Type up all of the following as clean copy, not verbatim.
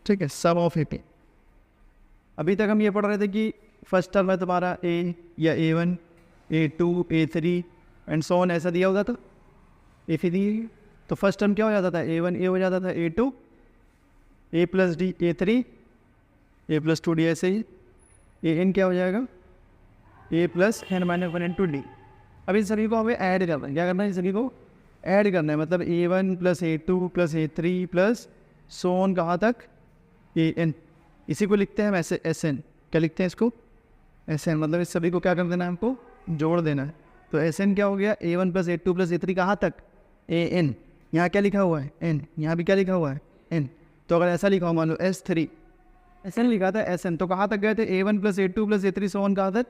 ठीक है, सम of A P. अभी तक हम ये पढ़ रहे थे कि फर्स्ट टर्म है तुम्हारा ए या A1 A2 A3 and so on, ऐसा दिया होगा था ए फिर दी। तो फर्स्ट टर्म क्या हो जाता था, A1 ए हो जाता था, A2 A plus D A3 A plus 2D, ऐसे ही AN क्या हो जाएगा A plus n minus 1 into D. अब इन सभी को हमें ऐड करना है। क्या करना है, इन सभी को ऐड करना है, मतलब A1 plus A2 plus A3 plus so on कहाँ तक AN। इसी को लिखते हैं हम ऐसे SN। क्या लिखते हैं इसको, SN, मतलब इस सभी को क्या कर देना है, हमको जोड़ देना है। तो SN क्या हो गया, A1 plus A2 plus A3 कहाँ तक AN। यहाँ क्या लिखा हुआ है N, यहाँ भी क्या लिखा हुआ है N। तो अगर ऐसा लिखा हो, मान लो S3 SN लिखा था SN, तो कहाँ तक गए थे, A1 plus A2 plus A3 so on कहाँ तक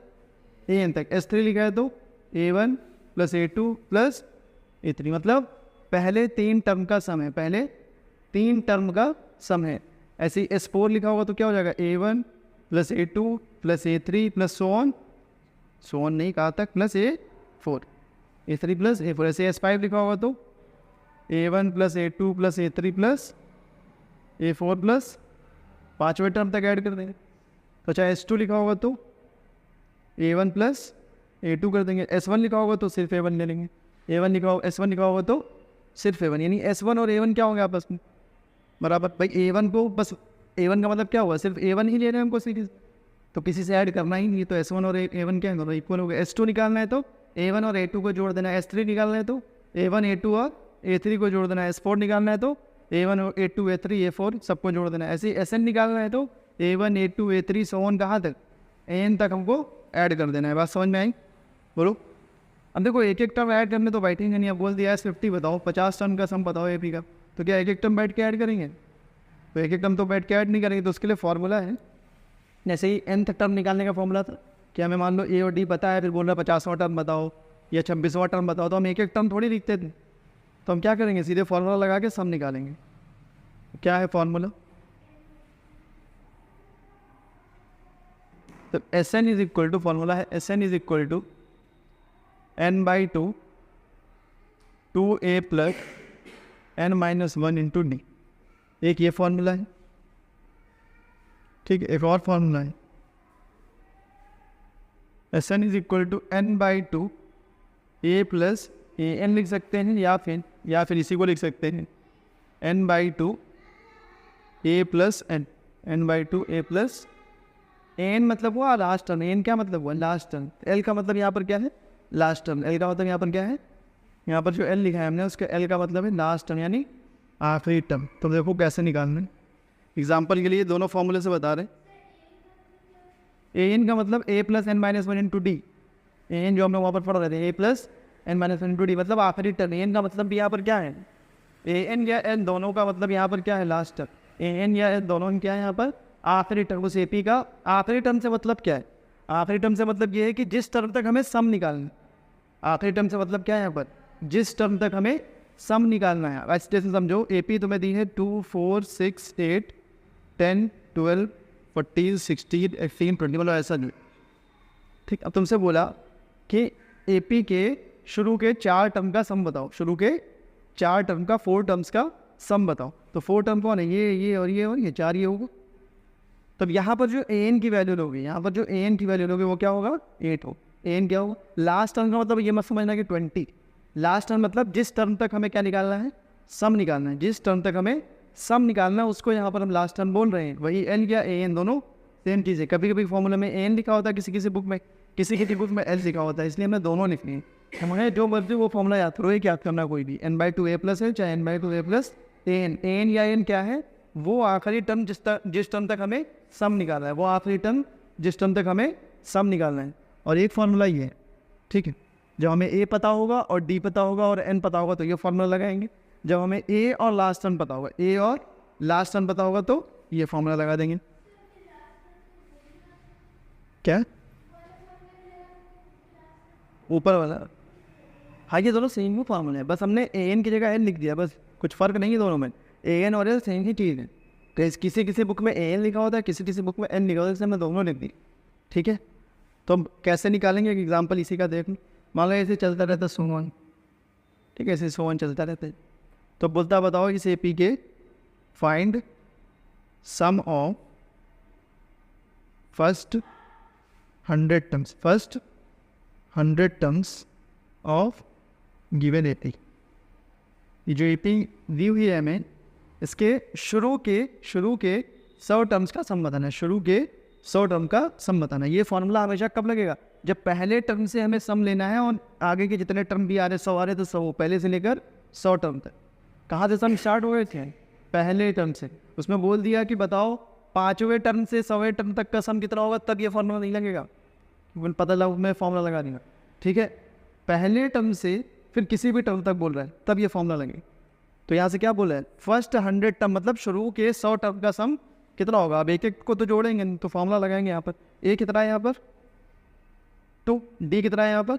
AN तक। S3 लिखा है तो A1 plus A2 plus A3, मतलब पहले 3 टर्म का सम है, पहले 3 टर्म का सम है। ऐसे ही S4 लिखा होगा तो क्या हो जाएगा, A1 plus A2 plus A3 plus so on नहीं कहाँ तक, plus A4 A3 plus A4। ऐसे S5 लिखा होगा तो A1 plus A2 plus A3 plus A4 plus 5वें टर्म तक ऐड कर देंगे। तो चाहे S2 लिखा होगा तो A1 प्लस A2 कर देंगे, S1 लिखा होगा तो सिर्फ A1 ले लेंगे, A1 लिखा होगा S1 लिखा होगा तो सिर्फ A1, यानी S1 और A1 क्या होंगे आपस में बराबर। भाई A1 को बस, A1 का मतलब क्या हुआ, सिर्फ A1 ही ले रहे हैं हमको सीरीज, तो किसी से ऐड करना ही नहीं। तो S1 और A1 क्या है, इक्वल हो गए। S2 निकालना है तो A1 और A2 को जोड़ देना है। S3 निकालना है तो A1 A2 और A3 को जोड़ देना है। S4 निकालना है तो A1 और A2 A3 A4 सबको जोड़ देना है। ऐसे ही SN निकालना है तो A1 A2 A3 so on कहाँ तक AN तक हमको ऐड कर देना है। बात समझ में आई, बोलो। अब देखो एक एक टर्म ऐड करने तो बैठेंगे नहीं। अब बोल दिया S50 बताओ, 50 टर्म का सम बताओ AP का, तो क्या एक एक टर्म बैठ के ऐड करेंगे, तो एक एक टर्म तो बैठ के ऐड नहीं करेंगे। तो उसके लिए फॉर्मूला है, जैसे ही nth टर्म निकालने का फॉर्मूला था कि हमें मान लो A और D पता है, फिर बोल रहा 50वां टर्म बताओ या 26वां टर्म बताओ, तो हम एक एक टर्म थोड़ी लिखते थे। तो हम क्या करेंगे, सीधे फॉर्मूला लगा के सम निकालेंगे। क्या है फॉर्मूला, तो SN is equal to, formula है SN is equal to n/2 2a plus n minus 1 into D. एक ये फॉर्मूला है, ठीक है। एक और फॉर्मूला है SN is equal to n/2 a plus AN लिख सकते हैं, या फिर इसी को लिख सकते हैं n/2 a plus n/2 a plus AN मतलब हुआ लास्ट टर्म। AN क्या मतलब हुआ, लास्ट टर्म। L का मतलब यहाँ पर क्या है, लास्ट टर्म। L का मतलब यहाँ पर क्या है, यहाँ पर जो L लिखा है हमने उसका L का मतलब है लास्ट टर्म, यानी आखिरी टर्म। तो देखो कैसे निकालना है, एग्जाम्पल के लिए दोनों फॉर्मूले से बता रहे हैं। AN का मतलब A plus n minus 1 into D. AN जो हम लोग वहाँ पर पढ़ रहे थे, A plus n minus 1 into D, मतलब आखिरी टर्म। AN का मतलब भी यहाँ पर क्या है, AN या N दोनों का मतलब यहाँ पर क्या है, लास्ट टर्म। AN या N दोनों क्या है यहाँ पर आखिरी टर्म। उस AP का आखिरी टर्म से मतलब क्या है, आखिरी टर्म से मतलब ये है कि जिस टर्म तक हमें सम निकालना है। आखिरी टर्म से मतलब क्या है यहाँ पर, जिस टर्म तक हमें सम निकालना है। वैसे जैसे समझो AP तुम्हें दी है 2 4 6 8 10 12 14 16 18 20, मतलब ऐसा नहीं, ठीक। अब तुमसे बोला कि AP के शुरू के 4 टर्म का सम बताओ, शुरू के 4 टर्म का 4 टर्म्स का सम बताओ। तो 4 टर्म कौन है, ये और ये 4 ये होगा। तब यहाँ पर जो AN की वैल्यू लोगे, यहाँ पर जो AN की वैल्यू लोगे वो क्या होगा, 8 हो। AN क्या होगा, लास्ट टर्म का मतलब ये मत समझना कि 20। लास्ट टर्म मतलब जिस टर्म तक हमें क्या निकालना है, सम निकालना है। जिस टर्म तक हमें सम निकालना है उसको यहाँ पर हम लास्ट टर्म बोल रहे हैं। वही L या AN दोनों सेम चीज़ है। कभी कभी फॉर्मूला में AN लिखा होता है, किसी किसी बुक में, किसी बुक में L लिखा होता है, इसलिए हमने दोनों लिखनी है। हमें जो मर्जी वो फॉर्मूला याद करो, एक याद करना कोई भी, n/2 a प्लस है चाहे n/2 a प्लस AN या N क्या है, वो आखिरी टर्म जिस टर्म तक हमें सम निकालना है, वो आखिरी टर्म जिस टर्म तक हमें सम निकालना है। और एक फार्मूला ये है, ठीक है। जब हमें A पता होगा और D पता होगा और N पता होगा तो ये फार्मूला लगाएंगे। जब हमें A और लास्ट टर्म पता होगा, A और लास्ट टर्म पता होगा तो ये फार्मूला लगा देंगे। क्या, ऊपर वाला, हाँ ये दोनों सेम ही फार्मूला है, बस हमने AN की जगह N लिख दिया, बस कुछ फ़र्क नहीं है दोनों में। AN और L सेम ही चीज़ है। तो किसी किसी बुक में AN लिखा होता है, किसी किसी बुक में N लिखा होता है, इसलिए हमने दोनों लिख दी, ठीक है। तो हम कैसे निकालेंगे, एक एग्जाम्पल इसी का देख लो। मान लो ऐसे चलता रहता सोवन, ठीक है, ऐसे सोवन चलता रहता है। तो बोलता बताओ इस AP के find sum of first 100 terms, first 100 terms of given AP. ये जो एपी दी हुई है हमें, इसके शुरू के 100 टर्म्स का सम बताना है, शुरू के 100 टर्म का सम बताना है। ये फॉर्मूला हमेशा कब लगेगा? जब पहले टर्म से हमें सम लेना है और आगे के जितने टर्म भी आ रहे 100 आ रहे तो 100 पहले से लेकर 100 टर्म तक। कहाँ से सम स्टार्ट हो गए थे? पहले टर्म से। उसमें बोल दिया कि बताओ 5वें टर्म से 100वें टर्म तक का सम कितना होगा, तब ये फॉर्मूला नहीं लगेगा, पता लगा मैं फॉर्मूला लगा दूंगा। ठीक है, पहले टर्म से फिर किसी भी टर्म तक बोल रहा है तब ये फॉर्मूला लगेगा। तो यहाँ से क्या बोला है? फर्स्ट 100 टर्म मतलब शुरू के 100 टर्म का सम कितना होगा। अब एक एक को तो जोड़ेंगे तो फॉर्मूला लगाएंगे। यहाँ पर ए कितना है, यहाँ पर 2, डी कितना है, यहाँ पर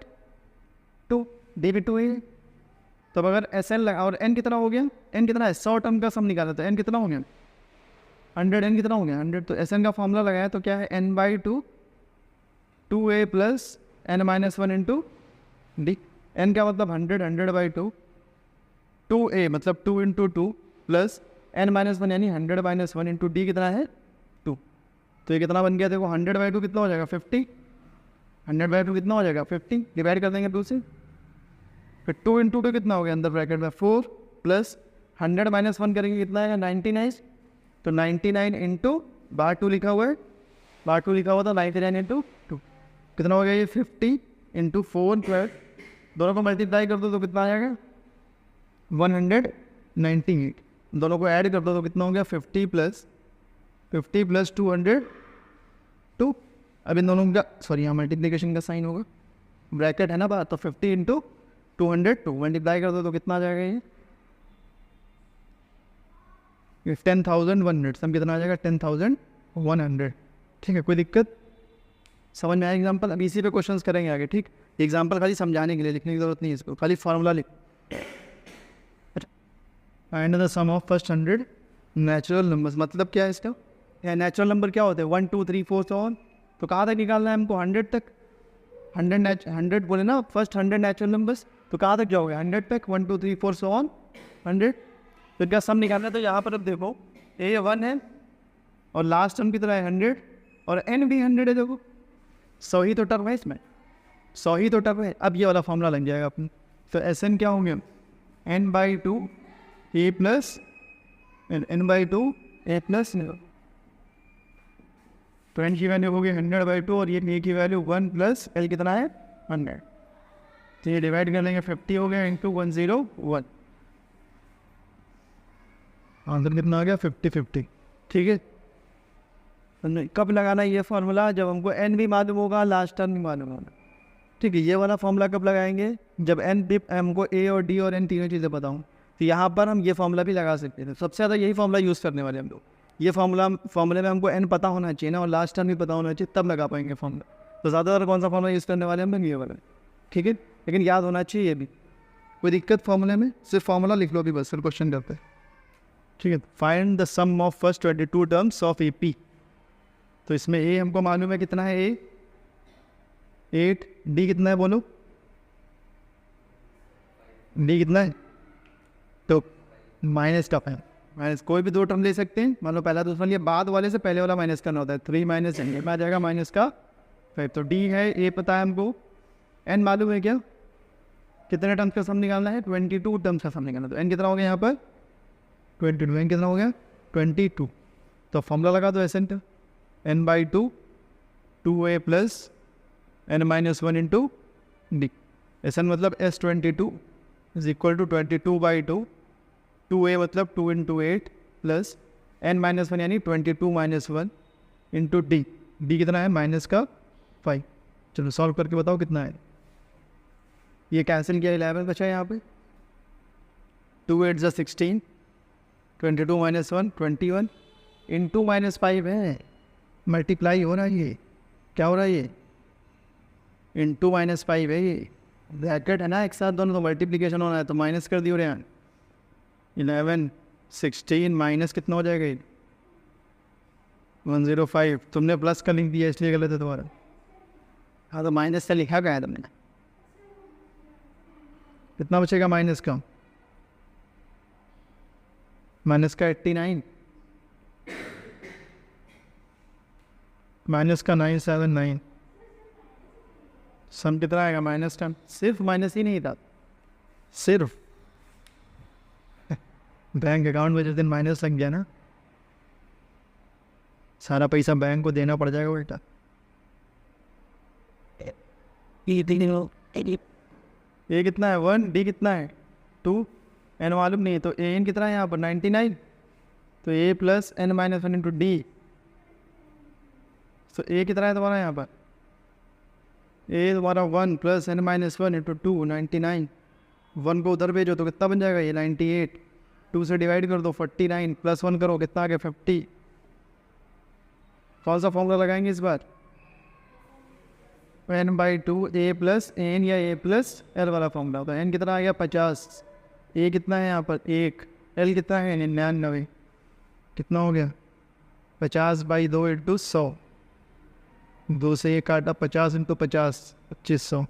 2, डी भी 2 है। तो अब अगर एस एन लगा और एन कितना हो गया, एन कितना है, 100 टर्म का सम निकाला तो एन कितना हो गया 100, एन कितना हो गया 100। तो एस एन का फॉर्मूला लगाया तो क्या है, n by 2 2a plus n-1 into D. N का मतलब 100 बाई 2, 2a मतलब 2 इंटू 2 प्लस n-1 यानी 100 माइनस 1 इंटू डी कितना है 2। तो ये कितना बन गया देखो, 100 बाई 2 कितना हो जाएगा 50, 100 बाई 2 कितना हो जाएगा 50, डिवाइड कर देंगे 2 से। फिर 2 इंटू 2 कितना हो गया अंदर ब्रैकेट में 4 प्लस 100 माइनस 1 करेंगे कितना आएगा 99। तो 99 इंटू बार 2 लिखा हुआ है, बार 2 लिखा हुआ था 99 इंटू 2 कितना हो गया ये 50 इंटू 4 12, दोनों को मल्टीप्लाई कर दो तो कितना आ जाएगा 198। दोनों को ऐड कर दो तो कितना हो गया 50 प्लस 202। अब इन दोनों का सॉरी यहाँ मल्टीप्लिकेशन का साइन होगा, ब्रैकेट है ना बात, तो 50 इंटू 202 मल्टीप्लाई कर दो तो कितना आ जाएगा ये 10,100। सम कितना आ जाएगा 10,100। ठीक है, कोई दिक्कत समझ में आया एग्जाम्पल? अब इसी पे क्वेश्चंस करेंगे आगे। ठीक, एग्जाम्पल खाली समझाने के लिए, लिखने की जरूरत नहीं है इसको, खाली फार्मूला लिख। Find the sum of first 100 natural numbers, मतलब क्या है इसका? नेचुरल नंबर क्या होते हैं 1 2 3 4 so on। तो कहाँ तक निकालना है हमको 100 तक, 100 बोले ना फर्स्ट 100 नेचुरल नंबर्स, तो कहाँ तक जाओगे 100 तक, 1 2 3 4 so on 100। तो इनका सम निकालना है। तो यहाँ पर अब देखो ए 1 है और लास्ट टर्म कितना है 100 और एन भी 100 है। देखो 100 ही तो टर्म है इसमें, 100 ही तो टर्म है। अब ये वाला फॉर्मूला लग जाएगा अपने। तो एस एन क्या होंगे n by 2 A plus n by 2 A plus, तो n की वैल्यू होगी 100 बाई 2 और ये ए की वैल्यू 1 प्लस एल कितना है 100। तो ये डिवाइड कर लेंगे 50 हो गया इंटू 101, आंसर कितना आ गया 50। ठीक है, कब लगाना ये फार्मूला? जब हमको n भी मालूम होगा, लास्ट टर्म भी मालूम होगा। ठीक है, ये वाला फार्मूला कब लगाएंगे? जब n भी हमको a और d और n तीनों चीज़ें बताऊँ। तो यहाँ पर हम ये फार्मूला भी लगा सकते हैं। सबसे ज़्यादा यही फार्मूला यूज़ करने वाले हम लोग। ये फार्मूले में हमको n पता होना चाहिए ना, और लास्ट टर्म भी पता होना चाहिए, तब लगा पाएंगे फार्मूला। तो ज़्यादातर कौन सा फार्मूला यूज़ करने वाले हम लोग? ये वाला। ठीक है, लेकिन याद होना चाहिए ये भी। कोई दिक्कत फार्मूले में? सिर्फ फार्मूला लिख लो अभी बस, फिर क्वेश्चन करते हैं। ठीक है, find the sum of first 22 terms of A P. तो इसमें ए हमको मालूम है कितना है, ए 8, डी कितना है बोलो, डी कितना है? तो माइनस का है, माइनस कोई भी 2 टर्म ले सकते हैं। मान लो पहला दूसरा लिए, बाद वाले से पहले वाला माइनस करना होता है। 3 माइनस एन में आ जाएगा माइनस का 5। तो डी है, ए पता है हमको, एन मालूम है क्या, कितने टर्म्स का सम निकालना है 22 टर्म्स का सम निकालना। तो एन कितना हो गया यहाँ पर 22, एन कितना हो गया 22। तो फॉर्मूला लगा दो एस एन का, n by 2 2a plus n-1 into D. S N मतलब S22 is equal to 22 by 2, 2a मतलब 2 इंटू 8 प्लस n-1 यानी 22 माइनस 1 इंटू डी। डी कितना है माइनस का 5। चलो सॉल्व करके बताओ कितना है। ये कैंसिल किया 11 बचा है यहाँ पे, 2 8 जा 16, 22 माइनस 1 21 इंटू माइनस 5 है, मल्टीप्लाई हो रहा है। ये क्या हो रहा है, ये इंटू माइनस 5 है। ये ब्रैकेट है ना एक साथ दोनों, तो मल्टीप्लिकेशन होना है तो माइनस कर दियो रे यहाँ। 11 16 माइनस कितना हो जाएगा ये 105। तुमने प्लस का लिख दिया इसलिए गलत है तुम्हारा। हाँ तो माइनस से लिखा गया है तुमने, कितना बचेगा माइनस का, माइनस का 89 माइनस का 979, सम कितना आएगा -10। सिर्फ माइनस ही नहीं था, सिर्फ बैंक अकाउंट में जिस दिन माइनस लग गया ना, सारा पैसा बैंक को देना पड़ जाएगा बेटा। ए कितना है 1, डी कितना है 2, एन मालूम नहीं है, तो ए एन कितना है यहाँ पर 99, तो a plus n minus 1 into d. तो ए कितना है तुम्हारा यहाँ पर, ए तुम्हारा 1 प्लस एन माइनस 1 इंटू 2 99, 1 को उधर भेजो तो कितना बन जाएगा ये 98, 2 से डिवाइड कर दो 49, प्लस 1 करो कितना आ गया 50। कौन सा फॉर्मूला लगाएंगे इस बार, n/2 ए प्लस एन या ए प्लस एल वाला फॉर्मूला। तो एन कितना आ गया 50, ए कितना है यहाँ पर 1, एल कितना है 99, कितना हो गया 50/2 इंटू 100, 2 से 1 काटा 50 इंटू 50 2500।